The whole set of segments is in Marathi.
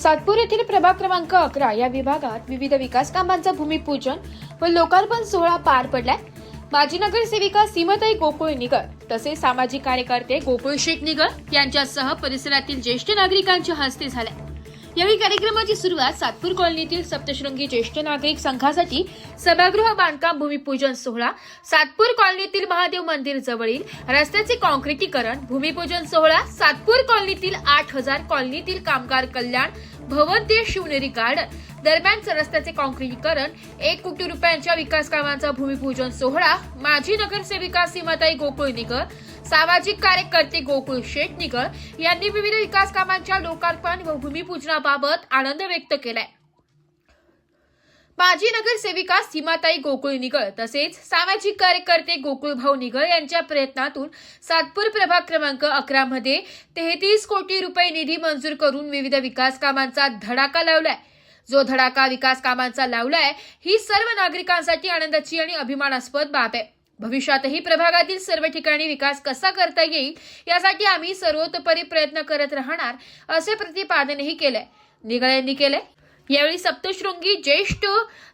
सातपूर येथील प्रभाग क्रमांक 11 या विभागात विविध विकास कामांचा भूमिपूजन व लोकार्पण सोहळा पार पडलाय। माजी नगरसेविका सीमाताई गोकुळ निगळ तसेच सामाजिक कार्यकर्ते गोकुळ शेठ निगळ यांच्यासह परिसरातील ज्येष्ठ नागरिकांच्या हस्ते झाल्या। यावेळी कार्यक्रमाची सुरुवात सातपूर कॉलनीतील सप्तशृंगी ज्येष्ठ नागरिक संघासाठी सभागृह बांधकाम भूमिपूजन सोहळा, सातपूर कॉलनीतील महादेव मंदिर जवळील रस्त्याचे काँक्रिटीकरण भूमिपूजन सोहळा, सातपूर कॉलनीतील 8000 कॉलनीतील कामगार कल्याण भवन ते शिवनेरी गार्डन दरम्यान रस्त्याचे काँक्रिटीकरण 1 कोटी रुपयांच्या विकास कामांचा भूमिपूजन सोहळा, माजी नगरसेविका सीमाताई गोकुळ निगळ, सामाजिक कार्यकर्ते गोकुळ शेठ निगळ यांनी विविध विकास कामांच्या लोकार्पण व भूमिपूजनाबाबत आनंद व्यक्त केलाय। माजी नगरसेविका सीमाताई गोकुळ निगळ तसेच सामाजिक कार्यकर्ते गोकुळ भाऊ निगळ यांच्या प्रयत्नातून सातपूर प्रभाग क्रमांक 11 मध्ये 33 कोटी रुपये निधी मंजूर करून विविध विकास कामांचा धडाका लावलाय। जो धडाका विकास कामांचा लावलाय ही सर्व नागरिकांसाठी आनंदाची आणि अभिमानास्पद बाब आहे। भविष्यातही प्रभागातील सर्व ठिकाणी विकास कसा करता येईल यासाठी आम्ही सर्वतोपरी प्रयत्न करत राहणार असे प्रतिपादनही केले निगळ यांनी केले। यावेळी सप्तशृंगी ज्येष्ठ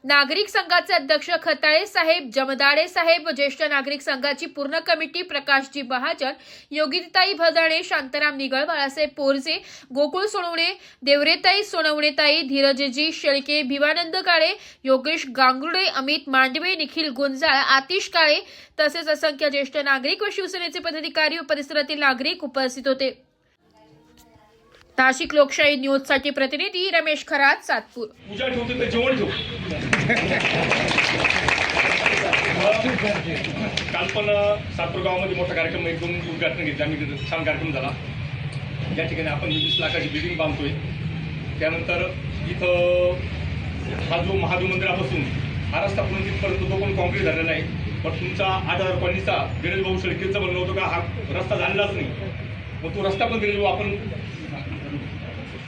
नागरिक संघाचे अध्यक्ष खताळे साहेब, जमदाडे साहेब, ज्येष्ठ नागरिक संघाची पूर्ण कमिटी प्रकाशजी महाजन, योगिताई भदाणे, शांताराम निगळ, बाळासाहेब पोरजे, गोकुळ सोनवणे, देवरेताई सोनवणेताई, धीरजजी शेळके, भिवानंद काळे, योगेश गांगुर्डे, अमित मांडवे, निखिल गुंजाळ, आतिश काळे तसेच असंख्य ज्येष्ठ नागरिक व शिवसेनेचे पदाधिकारी व परिसरातील नागरिक उपस्थित होते। नाशिक लोकशाही न्यूज साठी प्रतिनिधी रमेश खरात, सातपूर। पूजा ठेवतो ते जेवण ठेव। काल पण सातपूर गावामध्ये मोठा कार्यक्रम एक 2 उद्घाटन घेतले आम्ही, छान कार्यक्रम झाला। या ठिकाणी आपण 20 लाखाची बिल्डिंग बांधतोय। त्यानंतर इथं हा जो महादेव मंदिरापासून हा रस्ता पूर्ण तिथपर्यंत तो पण कॉन्क्रीट झालेला आहे। पण तुमचा 8000 कॉलनीचा गणेश भाऊ शेळकेचं म्हणणं होतं का हा रस्ता झालेलाच नाही, मग तो रस्ता पण गणेश भाऊ आपण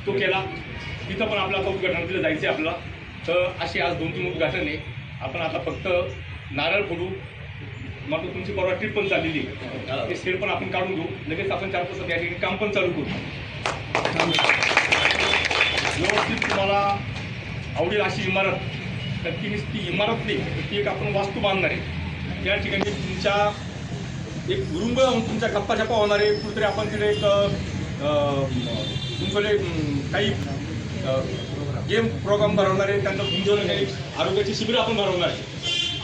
तो केला। तिथं पण आपल्याला उद्घाटनाला जायचं आहे आपल्याला। तर अशी आज 2-3 उद्घाटन आहे। आपण आता फक्त नारळ फोडू, मग तुमची परवा ट्रिप पण चाललेली आहे, ते सेल पण आपण काढून घेऊ, लगेच आपण 4 तासात या ठिकाणी काम पण चालू करू। व्यवस्थित तुम्हाला आवडेल अशी इमारत, तर ती इमारत नाही, ती एक आपण वास्तू बांधणार आहे। त्या ठिकाणी तुमच्या एक गुरुंग तुमच्या गप्पा छप्पा होणार आहे, कुठेतरी आपण तिथे एक तुमच्याकडे काही गेम प्रोग्राम भरवणार आहे, त्यांना तुमच्याकडे काही आरोग्याची शिबिरं आपण भरवणार आहे।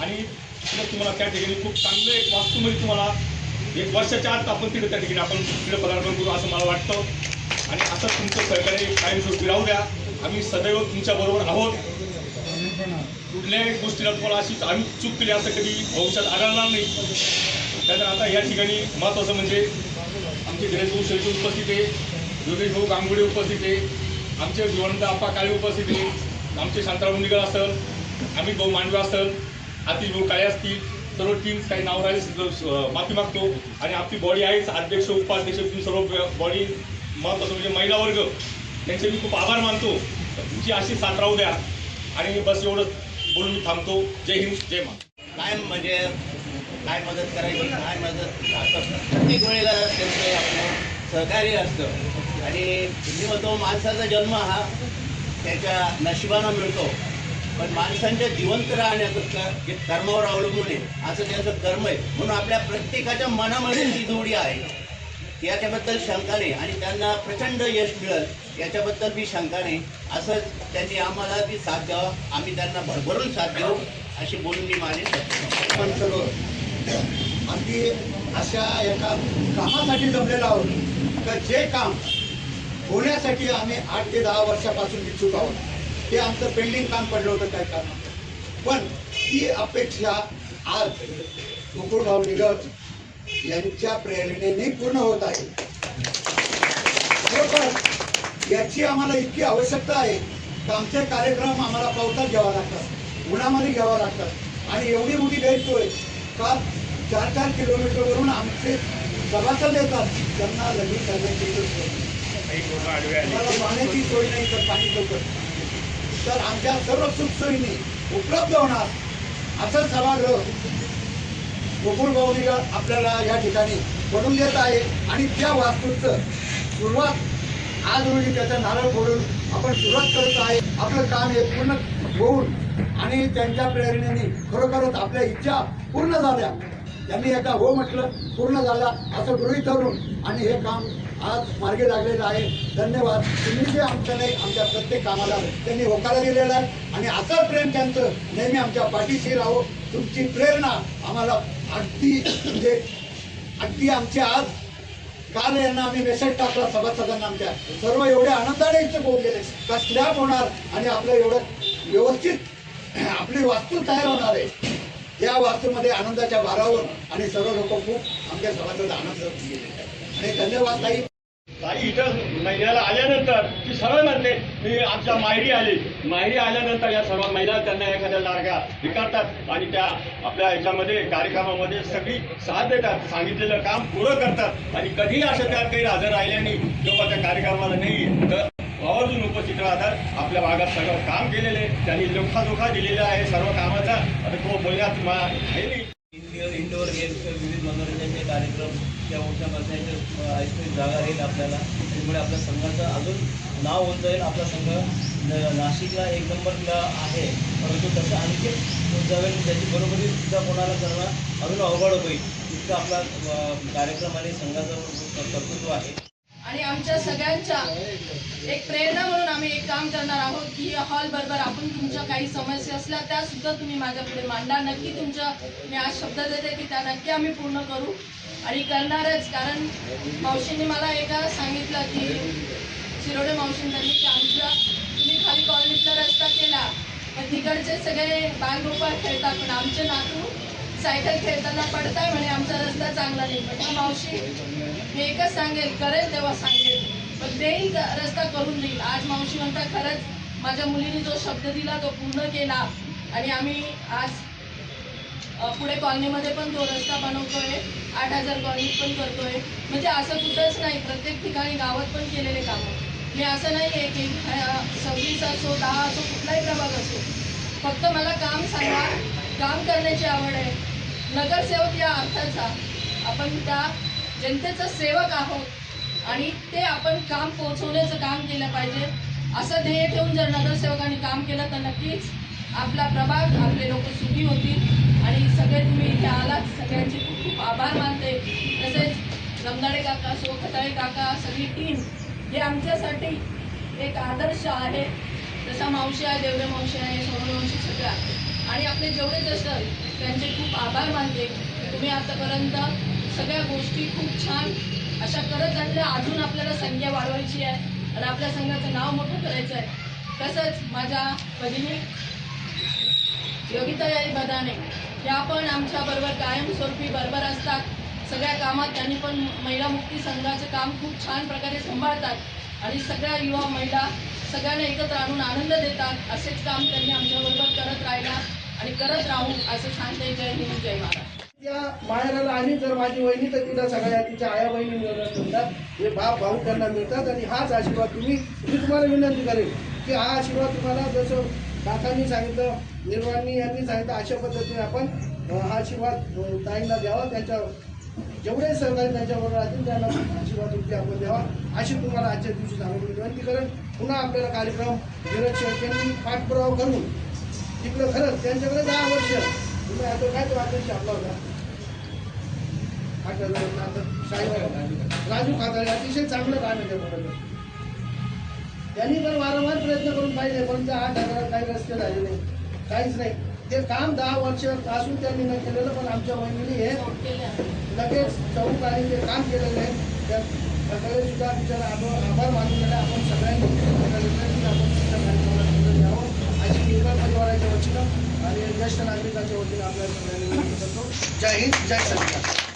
आणि मग तुम्हाला त्या ठिकाणी खूप चांगलं एक वास्तूमध्ये तुम्हाला 1 वर्षाच्या आत आपण तिथे त्या ठिकाणी आपण तिकडे पदार्पण करू असं मला वाटतं। आणि असं तुमचं सहकार्य कायमस्वरूपी राहू द्या, आम्ही सदैव तुमच्याबरोबर आहोत। कुठल्याही गोष्टीला तुम्हाला अशीच आम्ही चूक केली असं कधी भविष्यात आढळणार नाही। त्यानंतर आता या ठिकाणी महत्त्वाचं म्हणजे आमचे गणेश भाऊ शेळके उपस्थित आहे, योगेश भाऊ गांगुर्डे उपस्थित आहे, आमचे भिवानंद आप्पा काळे उपस्थित आहे, आमचे शांताराम निगळ असेल, अमित भाऊ मांडवे असेल, आतिश भाऊ काळे असतील, सर्व टीम काही नाव राहील माफी मागतो। आणि आपली बॉडी आहेच, अध्यक्ष उपाध्यक्ष तुम्ही सर्व बॉडी, महत्त्वाचं म्हणजे महिला वर्ग त्यांचे मी खूप आभार मानतो। तुमची अशी साथ राहू द्या। आणि बस एवढंच बोलून मी थांबतो। जय हिंद, जय महाराष्ट्र। काय म्हणजे काय मदत करायची, काय मदत असं प्रत्येक वेळेला त्यांचं आपलं सहकार्य असतं। आणि मी म्हणतो माणसाचा जन्म हा त्याच्या नशिबानं मिळतो, पण माणसांच्या जिवंत राहण्याचं जे कर्मावर अवलंबून आहे असं त्यांचं कर्म आहे। म्हणून आपल्या प्रत्येकाच्या मनामध्ये ती जोडी आहे, याच्याबद्दल शंका नाही। आणि त्यांना प्रचंड यश मिळेल याच्याबद्दल बी शंका नाही। असं त्यांनी आम्हाला ती साथ द्यावा, आम्ही त्यांना भरभरून साथ देऊ अशी बोलून मी माझे पण सर्व आम्ही अशा एका कामासाठी जमलेलो आहोत तर जे काम होण्यासाठी आम्ही 8 ते 10 वर्षापासून इच्छुक आहोत। ते आमचं पेंडिंग काम पडलं होतं काय कारण, पण ती अपेक्षा आज गोकुळ भाऊ निगळ यांच्या प्रेरणेने पूर्ण होत आहे। खरोखर याची आम्हाला इतकी आवश्यकता आहे की आमचे कार्यक्रम आम्हाला पावसात घ्यावा लागतात, उन्हामध्ये घ्यावा लागतात। आणि एवढी मोठी गैरसोय का 4-4 किलोमीटरवरून आमचे सभासद येतात, त्यांना लगेच करण्याची सोय नाही, पाण्याची सोय नाही तर पाणी लवकर, तर आमच्या सर्व सुखसोयीने उपलब्ध होणार असं सभागृह गोकुळ भाऊ निगळ आपल्याला या ठिकाणी बनवून देत आहे। आणि त्या वास्तूचं सुरुवात आज रोजी त्याचा नारळ फोडून आपण सुरुवात करत आहे. आपलं काम हे पूर्ण होऊन आणि त्यांच्या प्रेरणेने खरोखरच आपल्या इच्छा पूर्ण झाल्या. त्यांनी एकदा हो म्हटलं, पूर्ण झाला असं गृहीत धरून आणि हे काम आज मार्गी लागलेलं आहे. धन्यवाद. तुम्ही जे आमच्या नाही आमच्या प्रत्येक कामाला त्यांनी होकारा दिलेला आहे आणि असं प्रेम त्यांचं नेहमी आमच्या पाठीशी राहो. तुमची प्रेरणा आम्हाला अगदी आमची आज काल यांना आम्ही मेसेज टाकला सभासदांना आमच्या सर्व एवढ्या आनंदाने इच्छुक होऊन गेले का स्लॅब होणार आणि आपलं एवढं व्यवस्थित आपली वास्तू तयार होणार आहे. या वास्तूमध्ये आनंदाच्या भारावर आणि सर्व लोक खूप आमच्या सभासद आनंद गेले आणि धन्यवाद ताई. ताई इथं महिन्याला आल्यानंतर ती सरळ म्हणते मी आमच्या माहेरी आल्यानंतर या सर्व महिला त्यांना एखाद्या लाडक्या हे करतात आणि त्या आपल्या ह्याच्यामध्ये कार्यक्रमामध्ये सगळी साथ देतात, सांगितलेलं काम पुरं करतात आणि कधीही असं त्यात काही हजर राहिल्याने किंवा त्या कार्यक्रमाला नाही तर आवर्जून उपस्थित राहतात. आपल्या भागात सगळं काम केलेले त्यांनी जोखा दिलेला आहे सर्व कामाचा. आता तो बोलण्यात आहे नाही. इंडोर गेम्स विविध मनोरंजनाचे कार्यक्रम त्या मोठ्या बसण्याचे ऐकून जागा राहील आपल्याला. त्यामुळे आपल्या संघाचं अजून नाव होत जाईल. आपला संघ नाशिकला 1 नंबरला आहे, परंतु तसं आणखी जावेल त्याची बरोबरी सुद्धा कोणाला करणं अजून अवघड होईल इतका आपला कार्यक्रम आणि संघाचं कर्तृत्व आहे. आणि आमच्या सगळ्यांच्या एक प्रेरणा म्हणून आम्ही एक काम करणार आहोत की हॉल बरोबर आपण तुमच्या काही समस्या असल्या त्या सुद्धा तुम्ही माझ्या पुढे मांडा. नक्की तुमच्या मी आज शब्द देते की त्या नक्की आम्ही पूर्ण करू आणि करणारच. कारण मावशींनी मला एका सांगितलं की शिरोडे मावशींनी की आमच्या तुम्ही खाली कॉलनीतला रस्ता केला पण तिकडचे सगळे बागरोपा खेळतात पण आमचे नातू सायकल खेळताना पडताय म्हणे आमचा रस्ता चांगला नाही. पण मावशी मी एकच सांगेल करेल तेव्हा सांगेल पण देईल रस्ता करून देईल. आज मावशी म्हणता खरंच माझ्या मुलीने जो शब्द दिला तो पूर्ण केला आणि आम्ही आज पुढे कॉलनीमध्ये पण तो रस्ता बनवतोय, 8000 कॉलनीत पण करतोय. म्हणजे असं कुठंच नाही, प्रत्येक ठिकाणी गावात पण केलेले कामं. मी असं नाही आहे की 26 असो 10 असो कुठलाही प्रभाग असो, फक्त मला काम सांगा, काम करण्याची आवड आहे. नगरसेवक या अर्थाचा आपण त्या जनतेचा सेवक आहोत आणि ते आपण काम पोहोचवण्याचं काम केलं पाहिजे. असं ध्येय ठेवून जर नगरसेवकांनी काम केलं तर नक्कीच आपला प्रभाग आपले लोक सुखी होतील आणि सगळे तुम्ही इथे आलात सगळ्यांचे खूप खूप आभार मानते. तसेच रमदाडे काका असो, खताळे काका, सगळी टीम हे आमच्यासाठी एक आदर्श आहे. जसा मावशी आहे, देवरे मावशी आहे, सोनू मावशी सगळ्या आणि आपले जेवढे जस्ट त्यांचे खूप आभार मानते. तुम्ही आतापर्यंत सगळ्या गोष्टी खूप छान अशा करत आणल्या. अजून आपल्याला संख्या वाढवायची आहे आणि आपल्या संघाचं नाव मोठं करायचं आहे. तसंच माझ्या भगिनी योगिताई बदाने या पण आमच्याबरोबर कायमस्वरूपी बरोबर असतात. सगळ्या कामात त्यांनी पण महिला मुक्ती संघाचं काम खूप छान प्रकारे सांभाळतात आणि सगळ्या युवा महिला सगळ्यांना एकत्र आणून आनंद देतात. असेच काम त्यांनी आमच्याबरोबर करत राहिला आणि करत राहू असं सांगते. जय हिंद, जय महाराष्ट्र. त्या माहेराला आली तर माझी वहिनी तर तिला सगळ्या तिच्या आया बहिणी मिळतात, हे बाप भाऊ त्यांना मिळतात आणि हाच आशीर्वाद मी तुम्हाला विनंती करेन की हा आशीर्वाद तुम्हाला जसं काकांनी सांगितलं, निर्वाणी यांनी सांगितलं अशा पद्धतीने आपण हा आशीर्वाद ताईंना द्यावा. त्यांच्या जेवढे सहकारी त्यांच्याबरोबर राहतील त्यांना आशीर्वाद रुपये आपण द्यावा अशी तुम्हाला आजच्या दिवशी सांगून विनंती करेन. पुन्हा आपल्याला कार्यक्रम धीरज शेळकेंनी पाठपुरावा करून तिकडं खरंच त्यांच्याकडे 10 वर्ष तुम्ही आता काय तो आदर्श आपला होता राजू खाताळे अतिशय चांगलं काम आहे त्याबरोबर. त्यांनी पण वारंवार प्रयत्न करून पाहिजे पण त्या 8,000 काही रस्ते झाले नाही, काहीच नाही. ते काम 10 वर्ष असून त्यांनी न केलेलं पण आमच्या वहिनीने हे लगेच चौक आणि ते काम केलेलं आहे. त्या सगळे सुद्धा बिचारा आभार मानून गेले. आपण सगळ्यांनी आपण द्यावं अशी निर्मळ परिवाराच्या वतीनं आणि ज्येष्ठ नागरिकांच्या वतीनं आपल्या सगळ्यांनी विनंती करतो. जय हिंद, जय सरकार.